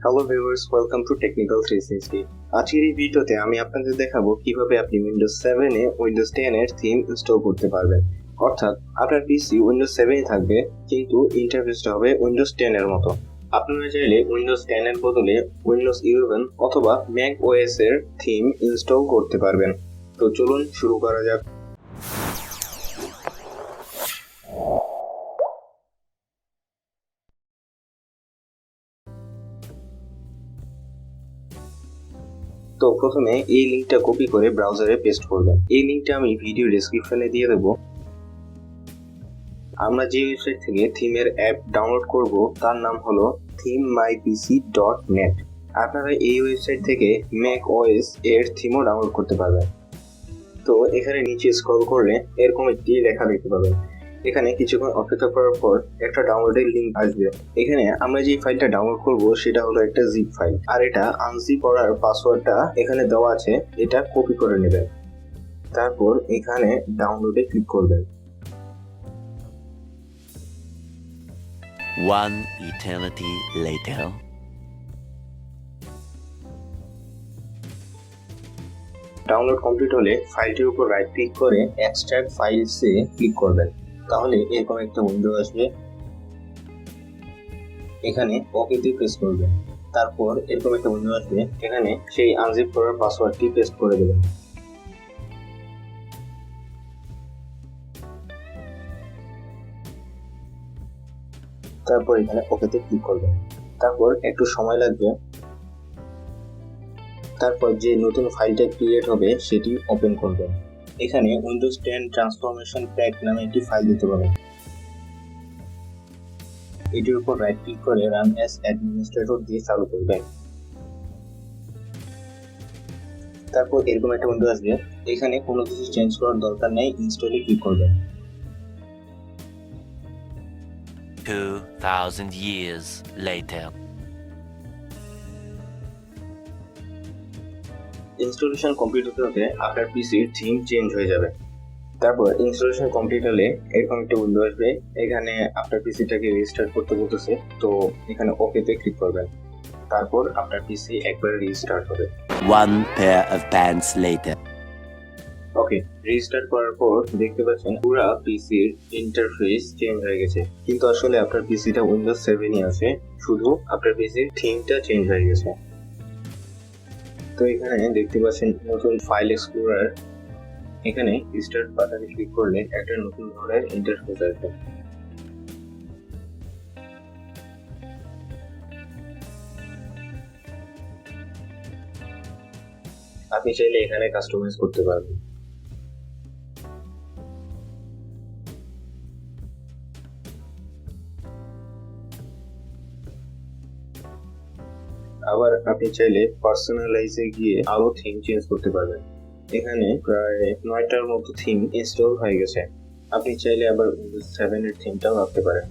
Hello viewers, welcome to technical 360। আজকের এই ভিডিওতে আমি আপনাদের দেখাবো কিভাবে আপনি উইন্ডোজ 7 এ উইন্ডোজ 10 এর থিম ইনস্টল করতে পারবেন। অর্থাৎ আপনার পিসি উইন্ডোজ 7 এ থাকবে কিন্তু ইন্টারফেসটা হবে উইন্ডোজ 10 এর মতো। আপনারা চাইলে উইন্ডোজ 10 এর বদলে উইন্ডোজ 11 অথবা ম্যাক ওএস এর থিম ইনস্টল করতে পারবেন। তো চলুন শুরু করা যাক। তো প্রথমে এই লিংকটা কপি করে ব্রাউজারে পেস্ট করবেন। এই লিংকটা আমি ভিডিও ডেসক্রিপশনে দিয়ে দেবো। আমরা যে ওয়েবসাইট থেকে থিমের অ্যাপ ডাউনলোড করব তার নাম হলো thememypc.net। আপনারা এই ওয়েবসাইট থেকে ম্যাক ওএস এর থিমও ডাউনলোড করতে পারবেন। তো এখানে নিচে স্ক্রল করলে এরকম একটি লেখা দেখতে পাবেন। এখানে কিছুক্ষণ অপেক্ষা করার পর একটা ডাউনলোডের লিংক আসবে। এখানে আমরা যে ফাইলটা ডাউনলোড করব সেটা হলো একটা জিপ ফাইল, আর এটা আনজিপ করার পাসওয়ার্ডটা এখানে দেওয়া আছে, এটা কপি করে নেবেন। তারপর এখানে ডাউনলোডে ক্লিক করবেন। One eternity later. Download complete হলে ফাইলটির উপর রাইট ক্লিক করে এক্সট্রাক্ট ফাইলসে ক্লিক করবেন। তাহলে এরকম একটা উইন্ডো আসবে। এখানে ওকেতে প্রেস করবেন। তারপর এরকম একটা উইন্ডো আসবে, এখানে সেই আনজিপ করার পাসওয়ার্ডটি পেস্ট করে দেবেন। তারপর এখানে ওকেতে ক্লিক করবেন। তারপর একটু সময় লাগবে। তারপর যে নতুন ফাইলটা ক্রিয়েট হবে সেটি ওপেন করবেন। এখানে উইন্ডোজ 10 ট্রান্সফরমেশন প্যাক নামে একটি ফাইল দিতে পারেন। এটির উপর রাইট ক্লিক করে রান অ্যাজ অ্যাডমিনিস্ট্রেটর দিয়ে চালু করবেন। তারপর এরকম একটা উইন্ডো আসবে। এখানে কোনো কিছু চেঞ্জ করার দরকার নেই, ইনস্টলে ক্লিক করবেন। 2000 years later. ইনস্টলেশন কমপ্লিট হতে হতে আপনার পিসির থিম চেঞ্জ হয়ে যাবে। তারপর ইনস্টলেশন কমপ্লিট হলে এরকম একটা উইন্ডো আসবে। এখানে আপনার পিসিটাকে রিস্টার্ট করতে বলতেছে, তো এখানে ওকেতে ক্লিক করবেন। তারপর আপনার পিসি একবার রিস্টার্ট হবে। One pair of pants later. Okay, restart করার পর দেখতে পাচ্ছেন পুরো পিসির ইন্টারফেস চেঞ্জ হয়ে গেছে, কিন্তু আসলে আপনার পিসিটা উইন্ডোজ 7 এ আছে, শুধু আপনার পিসির থিমটা চেঞ্জ হয়ে গেছে। তো এখানে দেখতে পাচ্ছেন নতুন ফাইল এক্সপ্লোরার। এখানে স্টার্ট বাটনে ক্লিক করলে একটা নতুন ধরনের ইন্টারফেস আসবে। আপনি চাইলে এখানে কাস্টমাইজ করতে পারবেন। আবার আপনি চাইলে পার্সোনালাইজে গিয়ে আরো থিম চেঞ্জ করতে পারবেন। এখানে প্রায় 9টার মতো থিম ইনস্টল হয়ে গেছে। আপনি চাইলে আবার উইন্ডোজ 7 এর থিমটাও রাখতে পারেন।